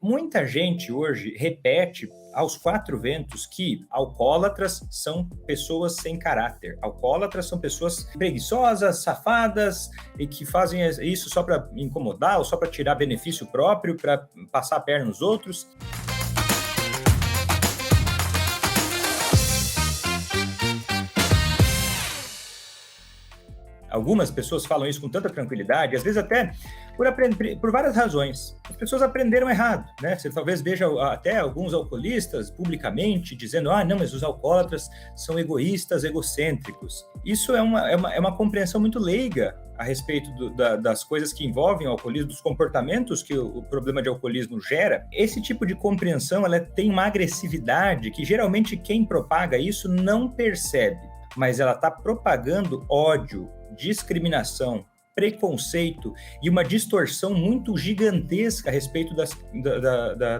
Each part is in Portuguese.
Muita gente hoje repete aos quatro ventos que alcoólatras são pessoas sem caráter. Alcoólatras são pessoas preguiçosas, safadas e que fazem isso só para incomodar ou só para tirar benefício próprio, para passar a perna nos outros. Algumas pessoas falam isso com tanta tranquilidade, às vezes até por várias razões. As pessoas aprenderam errado, né? Você talvez veja até alguns alcoolistas publicamente dizendo: não, mas os alcoólatras são egoístas, egocêntricos. Isso é uma compreensão muito leiga a respeito das coisas que envolvem o alcoolismo, dos comportamentos que o problema de alcoolismo gera. Esse tipo de compreensão, ela tem uma agressividade que geralmente quem propaga isso não percebe, mas ela está propagando ódio, discriminação, preconceito e uma distorção muito gigantesca a respeito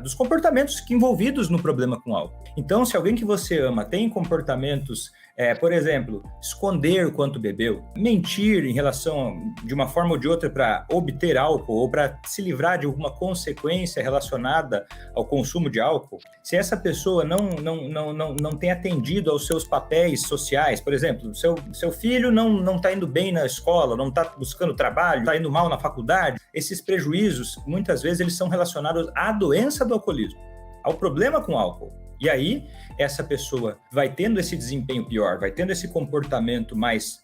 dos comportamentos envolvidos no problema com álcool. Então, se alguém que você ama tem comportamentos, por exemplo, esconder o quanto bebeu, mentir em relação de uma forma ou de outra para obter álcool ou para se livrar de alguma consequência relacionada ao consumo de álcool, se essa pessoa não tem atendido aos seus papéis sociais, por exemplo, seu filho não está indo bem na escola, não está buscando trabalho, está indo mal na faculdade, esses prejuízos, muitas vezes, eles são relacionados à doença do alcoolismo, ao problema com álcool. E aí, essa pessoa vai tendo esse desempenho pior, vai tendo esse comportamento mais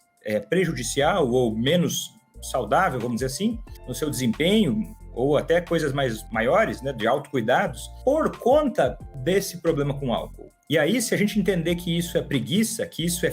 prejudicial ou menos saudável, vamos dizer assim, no seu desempenho, ou até coisas maiores, né, de autocuidados, por conta desse problema com álcool. E aí, se a gente entender que isso é preguiça, que isso é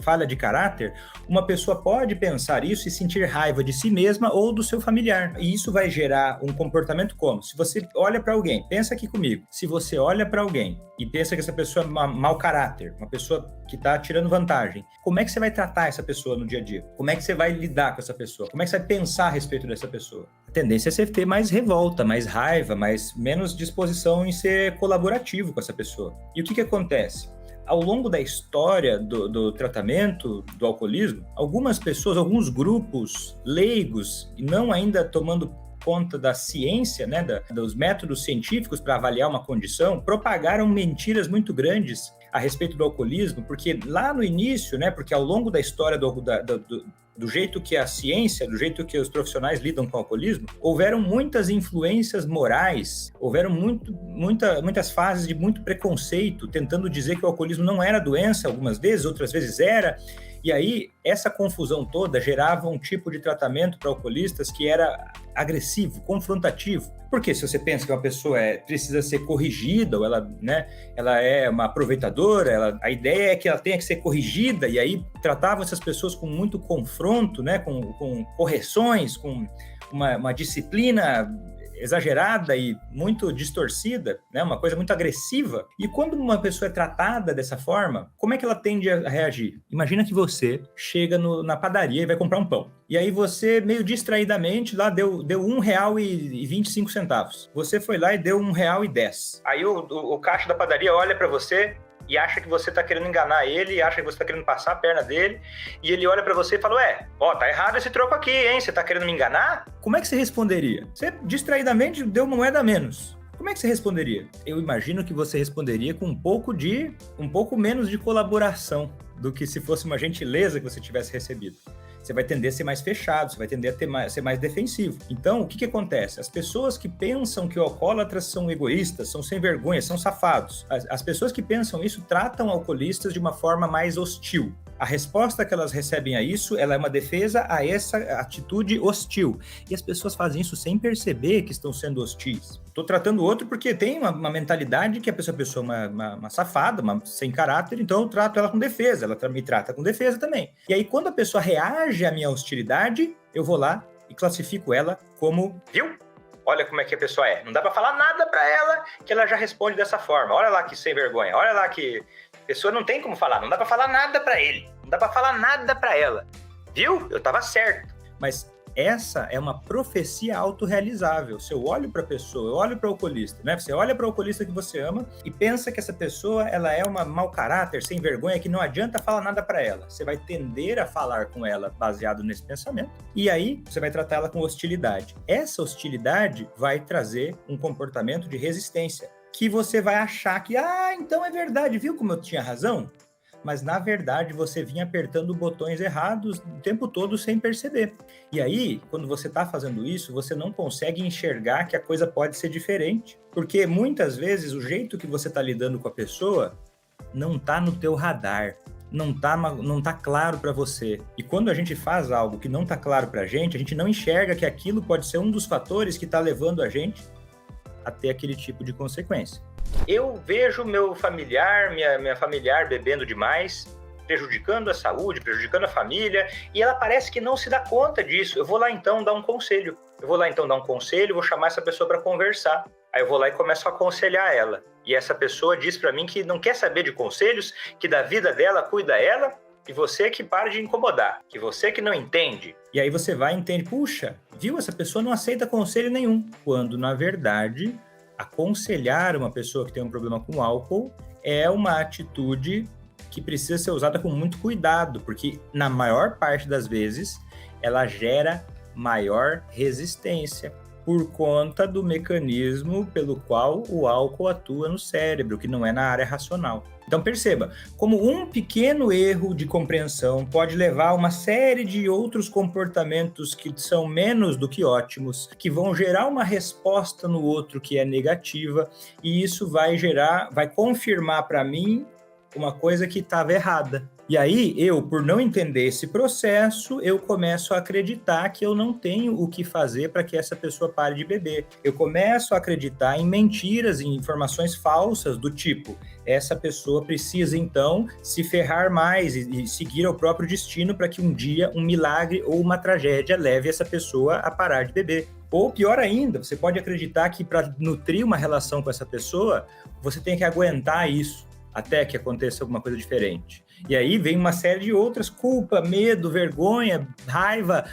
falha de caráter, uma pessoa pode pensar isso e sentir raiva de si mesma ou do seu familiar. E isso vai gerar um comportamento como? Se você olha para alguém, pensa aqui comigo, se você olha para alguém e pensa que essa pessoa é mau caráter, uma pessoa que está tirando vantagem, como é que você vai tratar essa pessoa no dia a dia? Como é que você vai lidar com essa pessoa? Como é que você vai pensar a respeito dessa pessoa? A tendência é você ter mais revolta, mais raiva, menos disposição em ser colaborativo com essa pessoa. E o que acontece? Ao longo da história do tratamento do alcoolismo, algumas pessoas, alguns grupos leigos, não ainda tomando conta da ciência, né, dos métodos científicos para avaliar uma condição, propagaram mentiras muito grandes a respeito do alcoolismo, porque lá no início, né, porque ao longo da história do jeito que a ciência, do jeito que os profissionais lidam com o alcoolismo, houveram muitas influências morais, houveram muitas fases de muito preconceito, tentando dizer que o alcoolismo não era doença, algumas vezes, outras vezes era. E aí, essa confusão toda gerava um tipo de tratamento para alcoolistas que era agressivo, confrontativo. Porque se você pensa que uma pessoa precisa ser corrigida, ou ela é uma aproveitadora, a ideia é que ela tenha que ser corrigida, e aí tratavam essas pessoas com muito confronto, né, com correções, com uma disciplina exagerada e muito distorcida, né? Uma coisa muito agressiva. E quando uma pessoa é tratada dessa forma, como é que ela tende a reagir? Imagina que você chega na padaria e vai comprar um pão. E aí você, meio distraidamente, lá deu R$1,25. Você foi lá e deu R$1,10. Aí o caixa da padaria olha para você e acha que você tá querendo enganar ele, acha que você tá querendo passar a perna dele, e ele olha pra você e fala: tá errado esse troco aqui, hein? Você tá querendo me enganar? Como é que você responderia? Você, distraidamente, deu uma moeda a menos. Como é que você responderia? Eu imagino que você responderia com um pouco menos de colaboração do que se fosse uma gentileza que você tivesse recebido. Você vai tender a ser mais fechado, você vai tender a ser mais defensivo. Então, o que acontece? As pessoas que pensam que alcoólatras são egoístas, são sem vergonha, são safados, as pessoas que pensam isso tratam alcoolistas de uma forma mais hostil. A resposta que elas recebem a isso, ela é uma defesa a essa atitude hostil. E as pessoas fazem isso sem perceber que estão sendo hostis. Estou tratando o outro porque tem uma mentalidade que a pessoa é uma safada, sem caráter, então eu trato ela com defesa, ela me trata com defesa também. E aí, quando a pessoa reage à minha hostilidade, eu vou lá e classifico ela como: viu? Olha como é que a pessoa é. Não dá pra falar nada pra ela que ela já responde dessa forma. Olha lá que sem vergonha. Olha lá que a pessoa não tem como falar. Não dá pra falar nada pra ele. Não dá pra falar nada pra ela. Viu? Eu tava certo. Mas essa é uma profecia autorrealizável. Se eu olho para a pessoa, eu olho para o alcoolista, né? Você olha para o alcoolista que você ama e pensa que essa pessoa, ela é uma mau caráter, sem vergonha, que não adianta falar nada para ela. Você vai tender a falar com ela baseado nesse pensamento e aí você vai tratar ela com hostilidade. Essa hostilidade vai trazer um comportamento de resistência, que você vai achar que, então é verdade, viu como eu tinha razão? Mas, na verdade, você vinha apertando botões errados o tempo todo sem perceber. E aí, quando você está fazendo isso, você não consegue enxergar que a coisa pode ser diferente. Porque, muitas vezes, o jeito que você está lidando com a pessoa não está no teu radar. Não tá claro para você. E quando a gente faz algo que não está claro para a gente não enxerga que aquilo pode ser um dos fatores que está levando a gente a ter aquele tipo de consequência. Eu vejo meu familiar, minha familiar bebendo demais, prejudicando a saúde, prejudicando a família, e ela parece que não se dá conta disso. Eu vou lá então dar um conselho. Vou chamar essa pessoa para conversar. Aí eu vou lá e começo a aconselhar ela. E essa pessoa diz para mim que não quer saber de conselhos, que da vida dela cuida ela, e você que para de incomodar, que você que não entende. E aí você vai e entende, puxa, viu, essa pessoa não aceita conselho nenhum. Quando, na verdade, aconselhar uma pessoa que tem um problema com álcool é uma atitude que precisa ser usada com muito cuidado, porque na maior parte das vezes ela gera maior resistência por conta do mecanismo pelo qual o álcool atua no cérebro, que não é na área racional. Então perceba, como um pequeno erro de compreensão pode levar a uma série de outros comportamentos que são menos do que ótimos, que vão gerar uma resposta no outro que é negativa, e isso vai confirmar para mim uma coisa que estava errada. E aí, por não entender esse processo, eu começo a acreditar que eu não tenho o que fazer para que essa pessoa pare de beber. Eu começo a acreditar em mentiras, em informações falsas do tipo, essa pessoa precisa, então, se ferrar mais e seguir ao próprio destino para que um dia um milagre ou uma tragédia leve essa pessoa a parar de beber. Ou pior ainda, você pode acreditar que para nutrir uma relação com essa pessoa, você tem que aguentar isso até que aconteça alguma coisa diferente. E aí vem uma série de outras, culpa, medo, vergonha, raiva,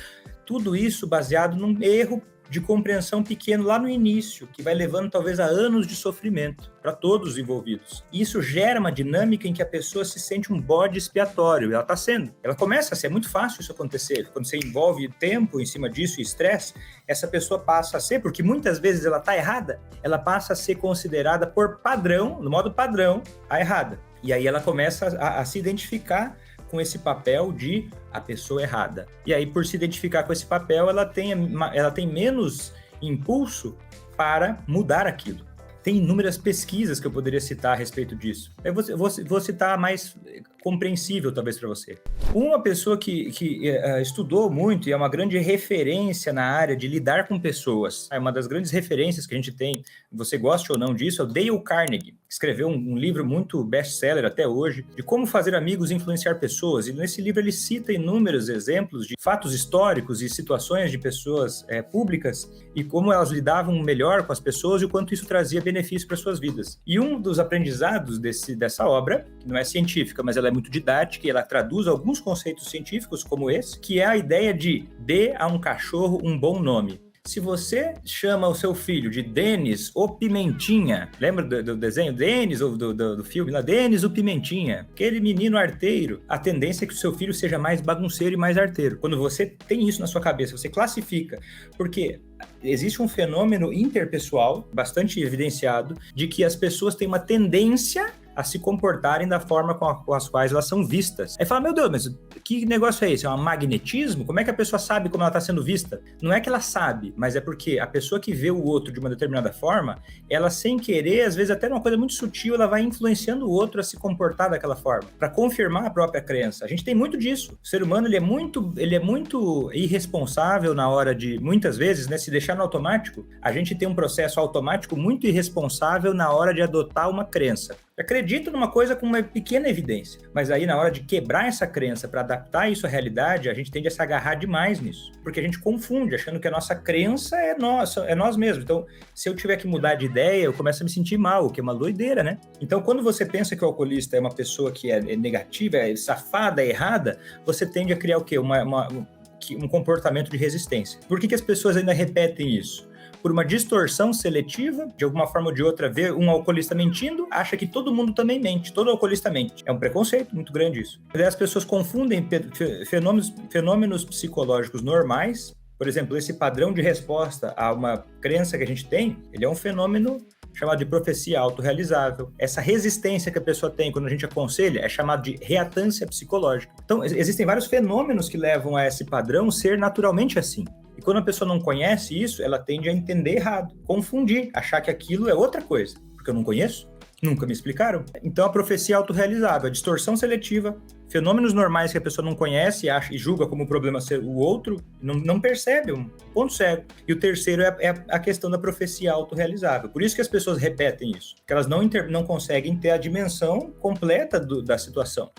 tudo isso baseado num erro de compreensão pequeno lá no início, que vai levando talvez a anos de sofrimento para todos os envolvidos. E isso gera uma dinâmica em que a pessoa se sente um bode expiatório, ela está sendo. Ela começa a ser muito fácil isso acontecer. Quando você envolve tempo em cima disso e estresse, essa pessoa passa a ser, porque muitas vezes ela está errada, ela passa a ser considerada por padrão, no modo padrão, a errada. E aí ela começa a se identificar com esse papel de a pessoa errada. E aí, por se identificar com esse papel, ela tem menos impulso para mudar aquilo. Tem inúmeras pesquisas que eu poderia citar a respeito disso. Eu vou citar a mais compreensível, talvez, para você. Uma pessoa que estudou muito e é uma grande referência na área de lidar com pessoas, é uma das grandes referências que a gente tem, você goste ou não disso, é o Dale Carnegie, que escreveu um livro muito best-seller até hoje, de como fazer amigos e influenciar pessoas. E nesse livro ele cita inúmeros exemplos de fatos históricos e situações de pessoas públicas e como elas lidavam melhor com as pessoas e o quanto isso trazia benefício para suas vidas. E um dos aprendizados dessa obra, que não é científica, mas ela é muito didática e ela traduz alguns conceitos científicos como esse, que é a ideia de dê a um cachorro um bom nome. Se você chama o seu filho de Denis o Pimentinha, lembra do desenho Denis, ou do filme lá, Denis o Pimentinha, aquele menino arteiro, a tendência é que o seu filho seja mais bagunceiro e mais arteiro. Quando você tem isso na sua cabeça, você classifica, porque existe um fenômeno interpessoal bastante evidenciado de que as pessoas têm uma tendência a se comportarem da forma com as quais elas são vistas. Aí fala, meu Deus, mas que negócio é esse? É um magnetismo? Como é que a pessoa sabe como ela está sendo vista? Não é que ela sabe, mas é porque a pessoa que vê o outro de uma determinada forma, ela sem querer, às vezes até numa coisa muito sutil, ela vai influenciando o outro a se comportar daquela forma, para confirmar a própria crença. A gente tem muito disso. O ser humano, ele é muito irresponsável na hora de, muitas vezes, né, se deixar no automático, a gente tem um processo automático muito irresponsável na hora de adotar uma crença. Acredito numa coisa com uma pequena evidência, mas aí na hora de quebrar essa crença para adaptar isso à realidade, a gente tende a se agarrar demais nisso, porque a gente confunde, achando que a nossa crença é nós mesmos. Então, se eu tiver que mudar de ideia, eu começo a me sentir mal, o que é uma doideira, né? Então, quando você pensa que o alcoolista é uma pessoa que é negativa, é safada, é errada, você tende a criar o quê? um comportamento de resistência. Por que as pessoas ainda repetem isso? Por uma distorção seletiva, de alguma forma ou de outra, vê um alcoolista mentindo, acha que todo mundo também mente, todo alcoolista mente. É um preconceito muito grande isso. As pessoas confundem fenômenos psicológicos normais. Por exemplo, esse padrão de resposta a uma crença que a gente tem, ele é um fenômeno chamado de profecia autorrealizável. Essa resistência que a pessoa tem quando a gente aconselha é chamado de reatância psicológica. Então, existem vários fenômenos que levam a esse padrão ser naturalmente assim. E quando a pessoa não conhece isso, ela tende a entender errado, confundir, achar que aquilo é outra coisa, porque eu não conheço, nunca me explicaram. Então, a profecia autorrealizável, a distorção seletiva, fenômenos normais que a pessoa não conhece, acha e julga como problema ser o outro, não percebe, um ponto cego. E o terceiro é a questão da profecia autorrealizável. Por isso que as pessoas repetem isso, porque elas não conseguem ter a dimensão completa da situação.